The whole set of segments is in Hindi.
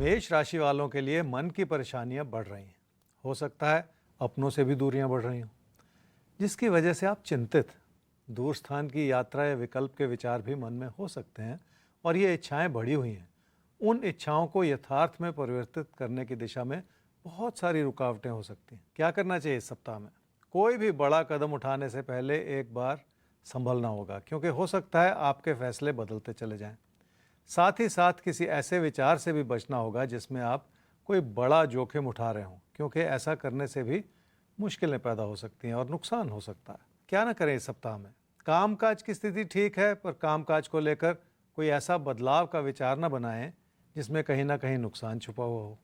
मेष राशि वालों के लिए मन की परेशानियां बढ़ रही हैं। हो सकता है अपनों से भी दूरियां बढ़ रही हों, जिसकी वजह से आप चिंतित। दूर स्थान की यात्रा या विकल्प के विचार भी मन में हो सकते हैं और ये इच्छाएं बढ़ी हुई हैं। उन इच्छाओं को यथार्थ में परिवर्तित करने की दिशा में बहुत सारी रुकावटें हो सकती हैं। क्या करना चाहिए इस सप्ताह में? कोई भी बड़ा कदम उठाने से पहले एक बार संभलना होगा, क्योंकि हो सकता है आपके फैसले बदलते चले जाएं। साथ ही साथ किसी ऐसे विचार से भी बचना होगा जिसमें आप कोई बड़ा जोखिम उठा रहे हों, क्योंकि ऐसा करने से भी मुश्किलें पैदा हो सकती हैं और नुकसान हो सकता है। क्या ना करें इस सप्ताह में? कामकाज की स्थिति ठीक है, पर कामकाज को लेकर कोई ऐसा बदलाव का विचार न बनाएं जिसमें कहीं ना कहीं नुकसान छुपा हुआ हो।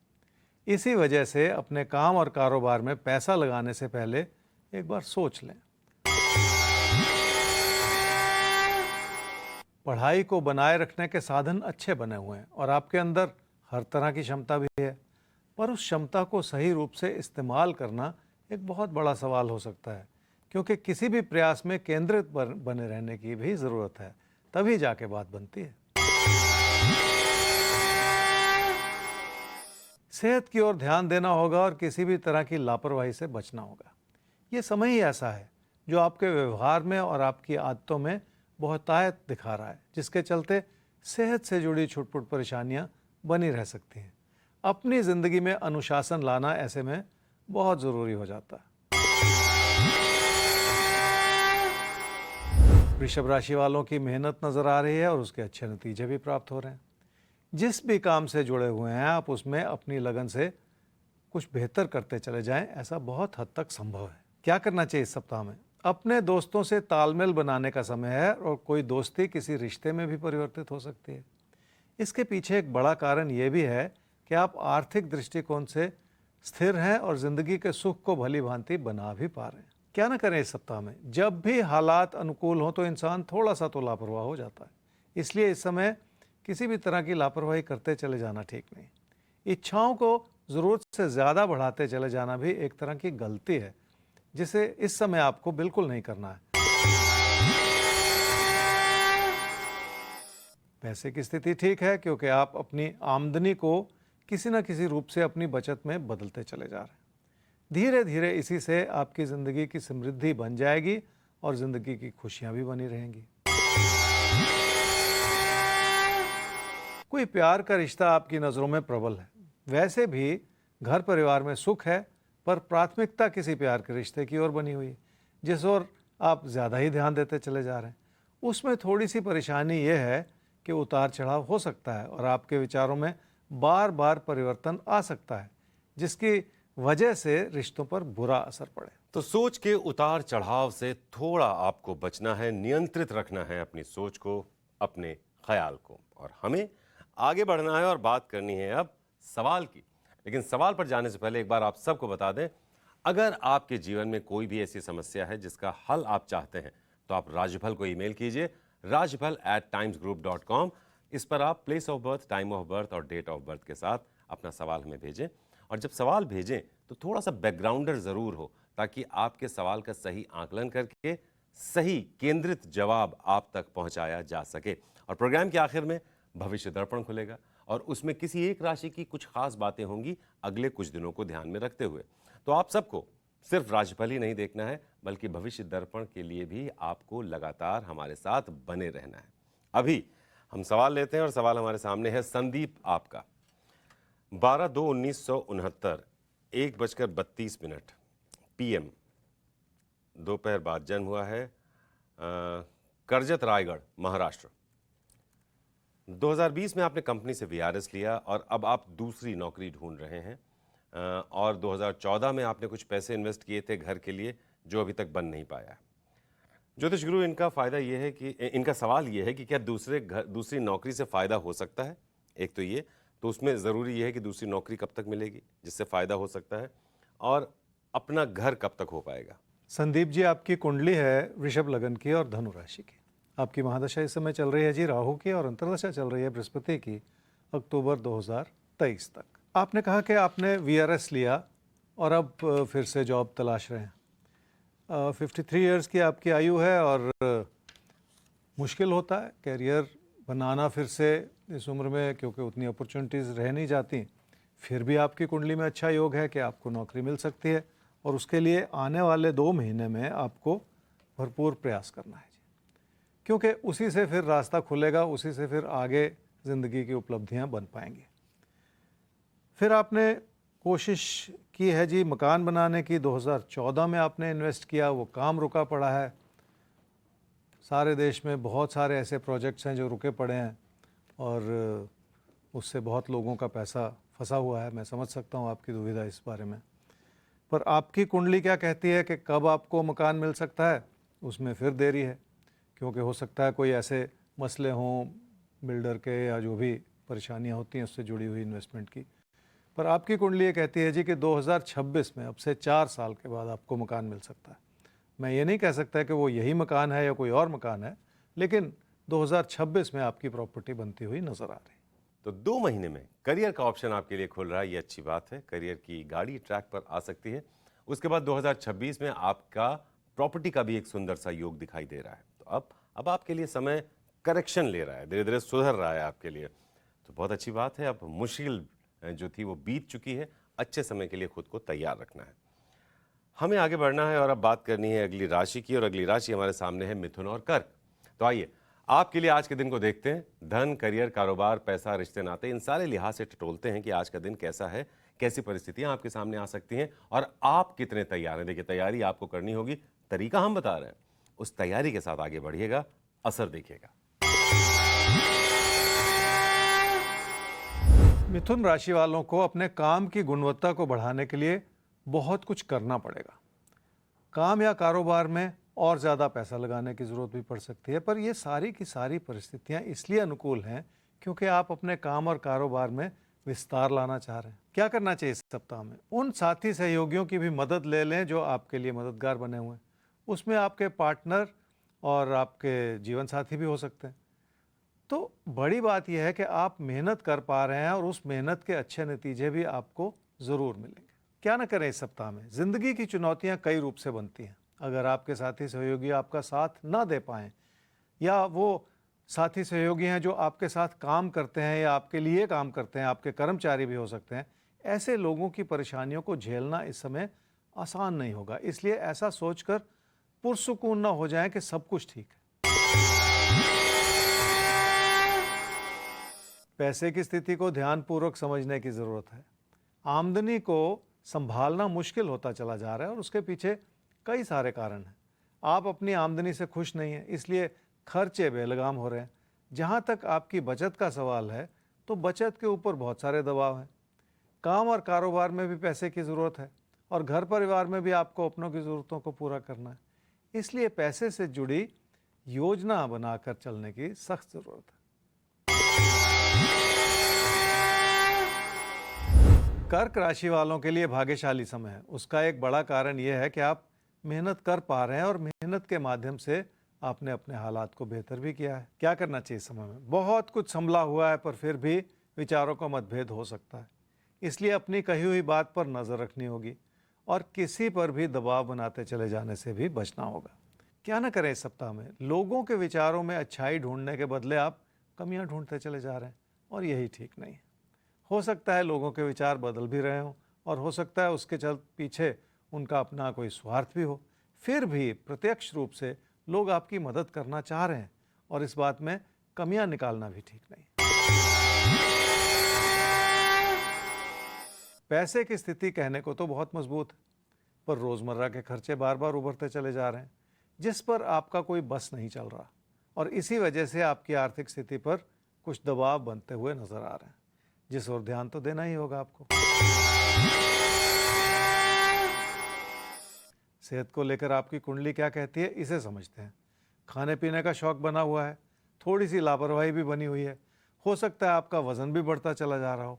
इसी वजह से अपने काम और कारोबार में पैसा लगाने से पहले एक बार सोच लें। पढ़ाई को बनाए रखने के साधन अच्छे बने हुए हैं और आपके अंदर हर तरह की क्षमता भी है, पर उस क्षमता को सही रूप से इस्तेमाल करना एक बहुत बड़ा सवाल हो सकता है, क्योंकि किसी भी प्रयास में केंद्रित बने रहने की भी ज़रूरत है, तभी जाके बात बनती है। सेहत की ओर ध्यान देना होगा और किसी भी तरह की लापरवाही से बचना होगा। ये समय ही ऐसा है जो आपके व्यवहार में और आपकी आदतों में बहुतायत दिखा रहा है, जिसके चलते सेहत से जुड़ी छुटपुट परेशानियां बनी रह सकती हैं। अपनी ज़िंदगी में अनुशासन लाना ऐसे में बहुत ज़रूरी हो जाता है। वृषभ राशि वालों की मेहनत नज़र आ रही है और उसके अच्छे नतीजे भी प्राप्त हो रहे हैं। जिस भी काम से जुड़े हुए हैं आप उसमें अपनी लगन से कुछ बेहतर करते चले जाएं, ऐसा बहुत हद तक संभव है। क्या करना चाहिए इस सप्ताह में? अपने दोस्तों से तालमेल बनाने का समय है और कोई दोस्ती किसी रिश्ते में भी परिवर्तित हो सकती है। इसके पीछे एक बड़ा कारण ये भी है कि आप आर्थिक दृष्टिकोण से स्थिर हैं और ज़िंदगी के सुख को भली भांति बना भी पा रहे हैं। क्या ना करें इस सप्ताह में? जब भी हालात अनुकूल हों तो इंसान थोड़ा सा तो लापरवाह हो जाता है, इसलिए इस समय किसी भी तरह की लापरवाही करते चले जाना ठीक नहीं। इच्छाओं को ज़रूरत से ज़्यादा बढ़ाते चले जाना भी एक तरह की गलती है, जिसे इस समय आपको बिल्कुल नहीं करना है। पैसे की स्थिति ठीक है, क्योंकि आप अपनी आमदनी को किसी न किसी रूप से अपनी बचत में बदलते चले जा रहे हैं। धीरे धीरे इसी से आपकी ज़िंदगी की समृद्धि बन जाएगी और ज़िंदगी की खुशियां भी बनी रहेंगी। कोई प्यार का रिश्ता आपकी नज़रों में प्रबल है। वैसे भी घर परिवार में सुख है, पर प्राथमिकता किसी प्यार के रिश्ते की ओर बनी हुई है, जिस ओर आप ज़्यादा ही ध्यान देते चले जा रहे हैं। उसमें थोड़ी सी परेशानी यह है कि उतार चढ़ाव हो सकता है और आपके विचारों में बार बार परिवर्तन आ सकता है, जिसकी वजह से रिश्तों पर बुरा असर पड़े। तो सोच के उतार चढ़ाव से थोड़ा आपको बचना है, नियंत्रित रखना है अपनी सोच को, अपने ख्याल को। और हमें आगे बढ़ना है और बात करनी है अब सवाल की। लेकिन सवाल पर जाने से पहले एक बार आप सबको बता दें, अगर आपके जीवन में कोई भी ऐसी समस्या है जिसका हल आप चाहते हैं, तो आप राजफल को ईमेल कीजिए rajfal@timesgroup.com। इस पर आप place of birth, time of birth और डेट ऑफ बर्थ के साथ अपना सवाल हमें भेजें। और जब सवाल भेजें तो थोड़ा सा बैकग्राउंडर ज़रूर हो, ताकि आपके सवाल का सही आकलन करके सही केंद्रित जवाब आप तक पहुंचाया जा सके। और प्रोग्राम के आखिर में भविष्य दर्पण खुलेगा और उसमें किसी एक राशि की कुछ खास बातें होंगी अगले कुछ दिनों को ध्यान में रखते हुए। तो आप सबको सिर्फ राशिफल ही नहीं देखना है, बल्कि भविष्य दर्पण के लिए भी आपको लगातार हमारे साथ बने रहना है। अभी हम सवाल लेते हैं और सवाल हमारे सामने है संदीप आपका। 12/2/1969 1:32 PM दोपहर बाद जन्म हुआ है, करजत, रायगढ़, महाराष्ट्र। 2020 में आपने कंपनी से VRS लिया और अब आप दूसरी नौकरी ढूंढ रहे हैं। और 2014 में आपने कुछ पैसे इन्वेस्ट किए थे घर के लिए, जो अभी तक बन नहीं पाया। ज्योतिष गुरु, इनका फ़ायदा ये है कि इनका सवाल ये है कि क्या दूसरी नौकरी से फ़ायदा हो सकता है? एक तो ये, तो उसमें ज़रूरी ये है कि दूसरी नौकरी कब तक मिलेगी जिससे फ़ायदा हो सकता है, और अपना घर कब तक हो पाएगा? संदीप जी, आपकी कुंडली है वृषभ लगन की और धनु राशि की। आपकी महादशा इस समय चल रही है जी राहु की, और अंतर्दशा चल रही है बृहस्पति की अक्टूबर 2023 तक। आपने कहा कि आपने VRS लिया और अब फिर से जॉब तलाश रहे हैं। 53 इयर्स की आपकी आयु है और मुश्किल होता है कैरियर बनाना फिर से इस उम्र में, क्योंकि उतनी अपॉर्चुनिटीज़ रह नहीं जाती, फिर भी आपकी कुंडली में अच्छा योग है कि आपको नौकरी मिल सकती है, और उसके लिए आने वाले 2 महीने में आपको भरपूर प्रयास करना है जी, क्योंकि उसी से फिर रास्ता खुलेगा, उसी से फिर आगे ज़िंदगी की उपलब्धियां बन पाएंगी। फिर आपने कोशिश की है जी मकान बनाने की, 2014 में आपने इन्वेस्ट किया, वो काम रुका पड़ा है। सारे देश में बहुत सारे ऐसे प्रोजेक्ट्स हैं जो रुके पड़े हैं और उससे बहुत लोगों का पैसा फंसा हुआ है। मैं समझ सकता हूँ आपकी दुविधा इस बारे में, पर आपकी कुंडली क्या कहती है कि कब आपको मकान मिल सकता है, उसमें फिर देरी है, क्योंकि हो सकता है कोई ऐसे मसले हों बिल्डर के या जो भी परेशानियाँ होती हैं उससे जुड़ी हुई इन्वेस्टमेंट की। पर आपकी कुंडली ये कहती है जी कि 2026 में, अब से 4 साल के बाद आपको मकान मिल सकता है। मैं ये नहीं कह सकता कि वो यही मकान है या कोई और मकान है, लेकिन 2026 में आपकी प्रॉपर्टी बनती हुई नज़र आ रही है। तो 2 महीने में करियर का ऑप्शन आपके लिए खुल रहा है, ये अच्छी बात है। करियर की गाड़ी ट्रैक पर आ सकती है। उसके बाद 2026 में आपका प्रॉपर्टी का भी एक सुंदर सा योग दिखाई दे रहा है। तो अब आपके लिए समय करेक्शन ले रहा है, धीरे धीरे सुधर रहा है आपके लिए, तो बहुत अच्छी बात है। अब मुश्किल जो थी वो बीत चुकी है, अच्छे समय के लिए खुद को तैयार रखना है। हमें आगे बढ़ना है और अब बात करनी है अगली राशि की, और अगली राशि हमारे सामने है मिथुन और कर्क। तो आइए आपके लिए आज के दिन को देखते हैं। धन, करियर, कारोबार, पैसा, रिश्ते नाते, इन सारे लिहाज से टटोलते हैं कि आज का दिन कैसा है, कैसी परिस्थितियां आपके सामने आ सकती हैं और आप कितने तैयार हैं। देखिए, तैयारी आपको करनी होगी, तरीका हम बता रहे हैं, उस तैयारी के साथ आगे बढ़िएगा, असर देखिएगा। मिथुन राशि वालों को अपने काम की गुणवत्ता को बढ़ाने के लिए बहुत कुछ करना पड़ेगा। काम या कारोबार में और ज़्यादा पैसा लगाने की ज़रूरत भी पड़ सकती है, पर ये सारी की सारी परिस्थितियाँ इसलिए अनुकूल हैं क्योंकि आप अपने काम और कारोबार में विस्तार लाना चाह रहे हैं। क्या करना चाहिए इस सप्ताह में? उन साथी सहयोगियों की भी मदद ले लें जो आपके लिए मददगार बने हुए हैं। उसमें आपके पार्टनर और आपके जीवन साथी भी हो सकते हैं। तो बड़ी बात यह है कि आप मेहनत कर पा रहे हैं और उस मेहनत के अच्छे नतीजे भी आपको ज़रूर मिलेंगे। क्या ना करें इस सप्ताह में? ज़िंदगी की चुनौतियां कई रूप से बनती हैं। अगर आपके साथी सहयोगी आपका साथ ना दे पाएँ, या वो साथी सहयोगी हैं जो आपके साथ काम करते हैं या आपके लिए काम करते हैं, आपके कर्मचारी भी हो सकते हैं, ऐसे लोगों की परेशानियों को झेलना इस समय आसान नहीं होगा। इसलिए ऐसा सोचकर पुरसुकून ना हो जाएं कि सब कुछ ठीक है। पैसे की स्थिति को ध्यानपूर्वक समझने की ज़रूरत है। आमदनी को संभालना मुश्किल होता चला जा रहा है और उसके पीछे कई सारे कारण हैं। आप अपनी आमदनी से खुश नहीं हैं, इसलिए खर्चे बेलगाम हो रहे हैं। जहाँ तक आपकी बचत का सवाल है, तो बचत के ऊपर बहुत सारे दबाव हैं। काम और कारोबार में भी पैसे की ज़रूरत है और घर परिवार में भी आपको अपनों की ज़रूरतों को पूरा करना है। इसलिए पैसे से जुड़ी योजना बनाकर चलने की सख्त ज़रूरत है। कर्क राशि वालों के लिए भाग्यशाली समय है। उसका एक बड़ा कारण यह है कि आप मेहनत कर पा रहे हैं और मेहनत के माध्यम से आपने अपने हालात को बेहतर भी किया है। क्या करना चाहिए इस समय में? बहुत कुछ संभला हुआ है, पर फिर भी विचारों का मतभेद हो सकता है। इसलिए अपनी कही हुई बात पर नज़र रखनी होगी और किसी पर भी दबाव बनाते चले जाने से भी बचना होगा। क्या ना करें इस सप्ताह में? लोगों के विचारों में अच्छाई ढूंढने के बदले आप कमियां ढूंढते चले जा रहे हैं, और यही ठीक नहीं है। हो सकता है लोगों के विचार बदल भी रहे हों, और हो सकता है उसके चल पीछे उनका अपना कोई स्वार्थ भी हो। फिर भी प्रत्यक्ष रूप से लोग आपकी मदद करना चाह रहे हैं, और इस बात में कमियां निकालना भी ठीक नहीं। पैसे की स्थिति कहने को तो बहुत मजबूत है, पर रोज़मर्रा के खर्चे बार बार उभरते चले जा रहे हैं, जिस पर आपका कोई बस नहीं चल रहा, और इसी वजह से आपकी आर्थिक स्थिति पर कुछ दबाव बनते हुए नजर आ रहे हैं, जिस ओर ध्यान तो देना ही होगा आपको। सेहत को लेकर आपकी कुंडली क्या कहती है, इसे समझते हैं। खाने पीने का शौक बना हुआ है, थोड़ी सी लापरवाही भी बनी हुई है। हो सकता है आपका वजन भी बढ़ता चला जा रहा हो।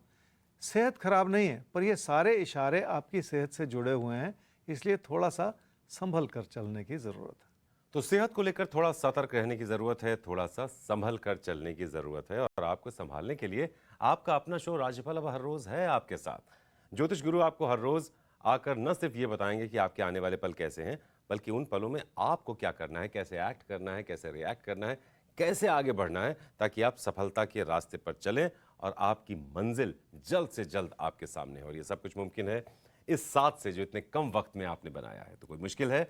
सेहत खराब नहीं है, पर ये सारे इशारे आपकी सेहत से जुड़े हुए हैं, इसलिए थोड़ा सा संभल कर चलने की ज़रूरत है। तो सेहत को लेकर थोड़ा सतर्क रहने की ज़रूरत है, थोड़ा सा संभल कर चलने की ज़रूरत है, और आपको संभालने के लिए आपका अपना शो राशिफल अब हर रोज़ है आपके साथ। ज्योतिष गुरु आपको हर रोज़ आकर न सिर्फ ये बताएंगे कि आपके आने वाले पल कैसे हैं, बल्कि उन पलों में आपको क्या करना है, कैसे एक्ट करना है, कैसे रिएक्ट करना है, कैसे आगे बढ़ना है ताकि आप सफलता के रास्ते पर चलें और आपकी मंजिल जल्द से जल्द आपके सामने हो। और ये सब कुछ मुमकिन है इस साथ से जो इतने कम वक्त में आपने बनाया है। तो कोई मुश्किल है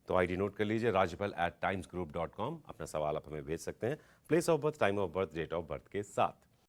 तो आईडी नोट कर लीजिए, rajpal@timesgroup.com। अपना सवाल आप हमें भेज सकते हैं place of birth, time of birth, date of birth के साथ।